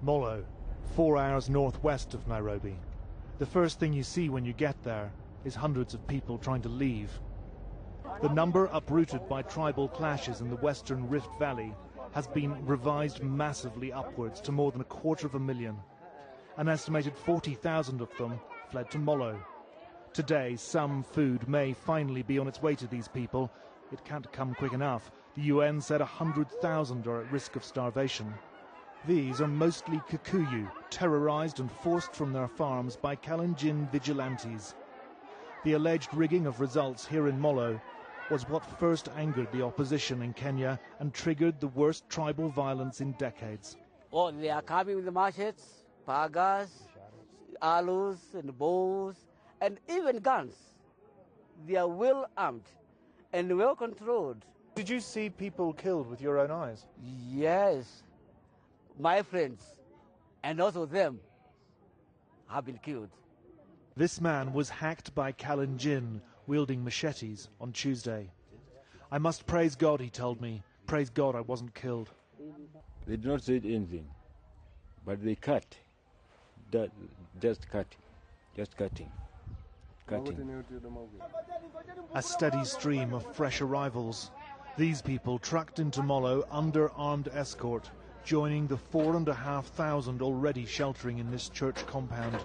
Molo, 4 hours northwest of Nairobi. The first thing you see when you get there is hundreds of people trying to leave. The number uprooted by tribal clashes in the western Rift Valley has been revised massively upwards to more than 250,000. An estimated 40,000 of them fled to Molo. Today, some food may finally be on its way to these people. It can't come quick enough. The UN said 100,000 are at risk of starvation. These are mostly Kikuyu, terrorized and forced from their farms by Kalenjin vigilantes. The alleged rigging of results here in Molo was what first angered the opposition in Kenya and triggered the worst tribal violence in decades. Oh, they are coming with the machetes, pagas, arrows and bows, and even guns. They are well armed and well controlled. Did you see people killed with your own eyes? Yes. My friends, and also them, have been killed. This man was hacked by Kalenjin, wielding machetes, on Tuesday. I must praise God, he told me. Praise God I wasn't killed. They did not say anything, but they cut. Just cutting. A steady stream of fresh arrivals. These people trucked into Molo under armed escort, joining the 4,500 already sheltering in this church compound.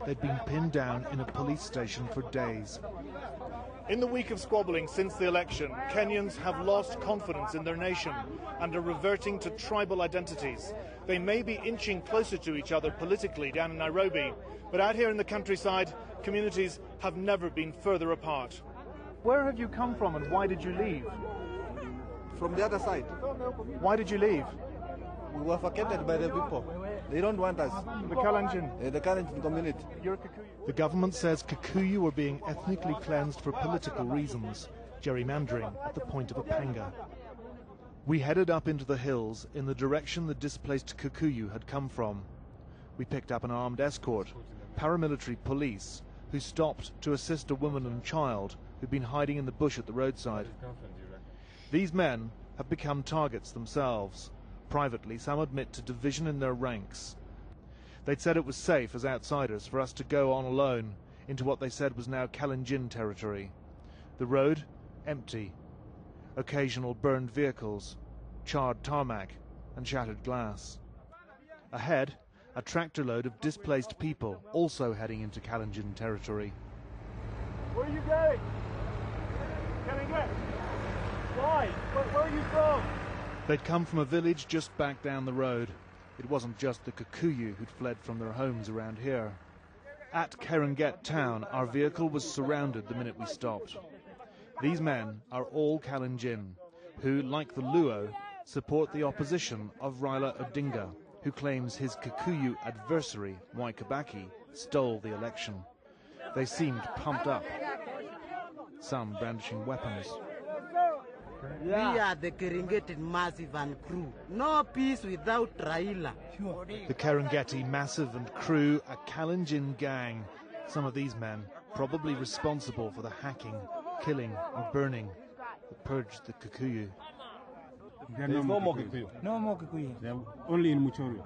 They'd been pinned down in a police station for days. In the week of squabbling since the election, Kenyans have lost confidence in their nation and are reverting to tribal identities. They may be inching closer to each other politically down in Nairobi, but out here in the countryside, communities have never been further apart. Where have you come from and why did you leave? From the other side. Why did you leave? We were vacated by the people. They don't want us. The Kalenjin? The Kalenjin community. You're Kikuyu. The government says Kikuyu are being ethnically cleansed for political reasons, gerrymandering at the point of a panga. We headed up into the hills in the direction the displaced Kikuyu had come from. We picked up an armed escort, paramilitary police, who stopped to assist a woman and child who'd been hiding in the bush at the roadside. These men have become targets themselves. Privately, some admit to division in their ranks. They'd said it was safe as outsiders for us to go on alone into what they said was now Kalenjin territory. The road, empty. Occasional burned vehicles, charred tarmac and shattered glass. Ahead, a tractor load of displaced people also heading into Kalenjin territory. Where are you going? Kalenjin. Why? Where are you from? They'd come from a village just back down the road. It wasn't just the Kikuyu who'd fled from their homes around here. At Karenget town, our vehicle was surrounded the minute we stopped. These men are all Kalenjin, who, like the Luo, support the opposition of Raila Odinga, who claims his Kikuyu adversary, Mwai Kibaki, stole the election. They seemed pumped up, some brandishing weapons. We are the Serengeti Massive and crew. No peace without Raila. The Serengeti Massive and crew, a Kalenjin gang. Some of these men probably responsible for the hacking, killing and burning that purged the Kikuyu. There is no more Kikuyu. No more Kikuyu. They are only in Muchorwe.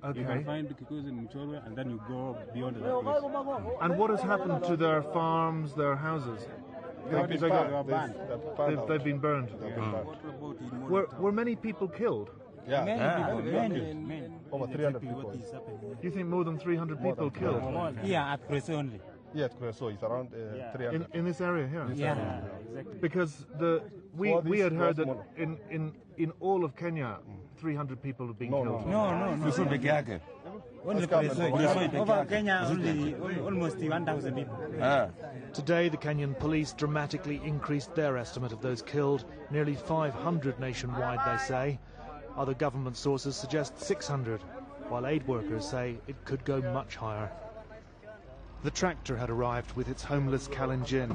Okay. You can find the Kikuyus in Muchorwe and then you go beyond that place. And what has happened to their farms, their houses? They've been burned. Were many people killed? Yeah. Many. Over 300 people. You think more than 300 people killed? Yeah, at Kreso only. Yeah, at Kreso, it's around 300. In this area here? Yeah, exactly. Because we had heard that in all of Kenya, 300 people have been killed. No. Only over Kenya, only almost 1,000 people. Today, the Kenyan police dramatically increased their estimate of those killed. Nearly 500 nationwide, they say. Other government sources suggest 600, while aid workers say it could go much higher. The tractor had arrived with its homeless Kalenjin,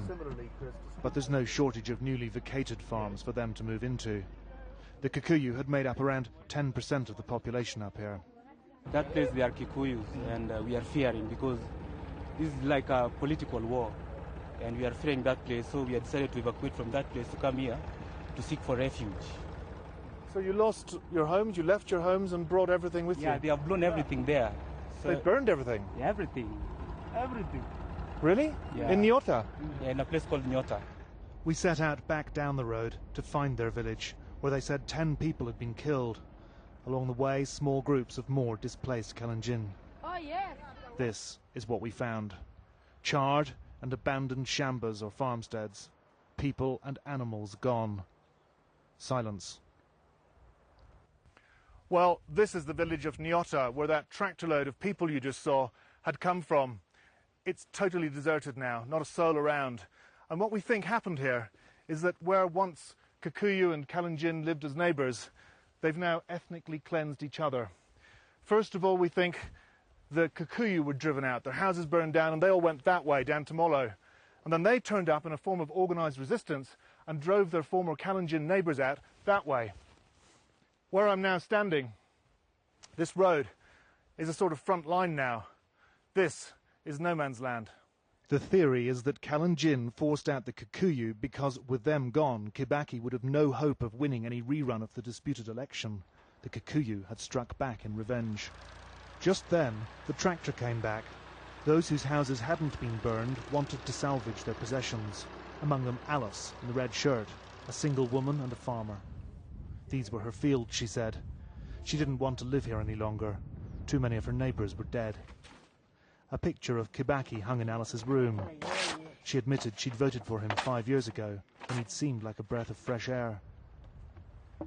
but there's no shortage of newly vacated farms for them to move into. The Kikuyu had made up around 10% of the population up here. That place they are Kikuyus, and we are fearing because this is like a political war, and we are fearing that place, so we have decided to evacuate from that place to come here to seek for refuge. So you lost your homes, you left your homes and brought everything with you? Yeah, they have blown everything there. So They burned everything? Yeah, everything. Everything. Really? Yeah. In Nyota? Yeah, in a place called Nyota. We set out back down the road to find their village, where they said 10 people had been killed. Along the way, small groups of more displaced Kalenjin. Oh, yes. This is what we found. Charred and abandoned shambas or farmsteads. People and animals gone. Silence. Well, this is the village of Nyota, where that tractor load of people you just saw had come from. It's totally deserted now, not a soul around. And what we think happened here is that where once Kikuyu and Kalenjin lived as neighbours, they've now ethnically cleansed each other. First of all, we think the Kikuyu were driven out, their houses burned down, and they all went that way, down to Molo. And then they turned up in a form of organised resistance and drove their former Kalenjin neighbours out that way. Where I'm now standing, this road is a sort of front line now. This is no man's land. The theory is that Kalenjin forced out the Kikuyu because, with them gone, Kibaki would have no hope of winning any rerun of the disputed election. The Kikuyu had struck back in revenge. Just then, the tractor came back. Those whose houses hadn't been burned wanted to salvage their possessions. Among them Alice, in the red shirt, a single woman and a farmer. These were her fields, she said. She didn't want to live here any longer. Too many of her neighbours were dead. A picture of Kibaki hung in Alice's room. She admitted she'd voted for him 5 years ago, when he'd seemed like a breath of fresh air.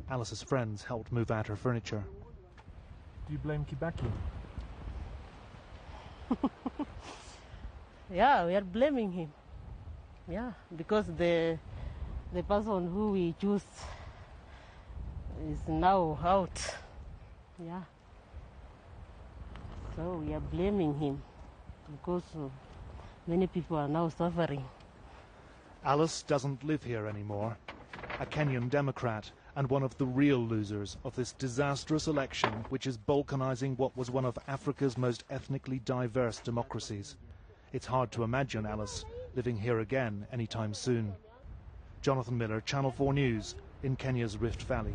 Alice's friends helped move out her furniture. Do you blame Kibaki? Yeah, we are blaming him. Yeah, because the person who we choose is now out. Yeah. So we are blaming him because many people are now suffering. Alice doesn't live here anymore. A Kenyan Democrat and one of the real losers of this disastrous election, which is balkanizing what was one of Africa's most ethnically diverse democracies. It's hard to imagine Alice living here again anytime soon. Jonathan Miller, Channel 4 News, in Kenya's Rift Valley.